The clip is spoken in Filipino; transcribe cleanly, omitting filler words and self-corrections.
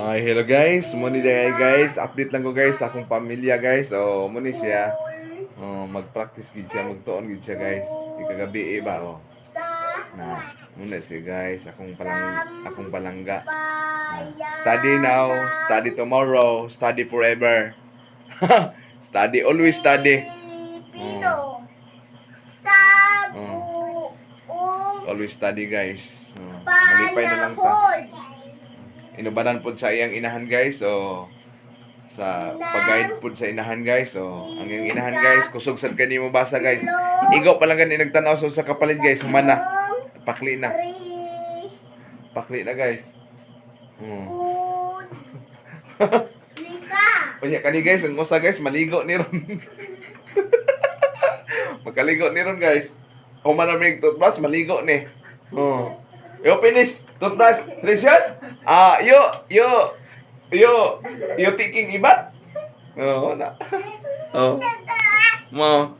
Hello guys, muni day guys. Update lang ko guys sa akong pamilya guys. So, muni siya. Mag-practice gid siya, magtuon gid siya guys. Ikagabi ba oh. Na, muna siya guys, akong palangga. Study now, study tomorrow, study forever. Study, always study. Always study guys. Malipay na lang ta. Inubanan po sa iyang inahan guys. So, sa pag-guide po sa inahan guys. So, ang iyang inahan guys, kusog sad kani mo basa guys. Igo pa lang gani nagtanaw so sa kapalit guys. Humana. Pakli na. Pakli na guys. Unya kani guys, ang usa guys maligo ni ron. Magkaligo ni ron guys. Humana mig toothbrush maligo ni. Yo finish toothbrush. Precious? You taking ibat? Na. Mo.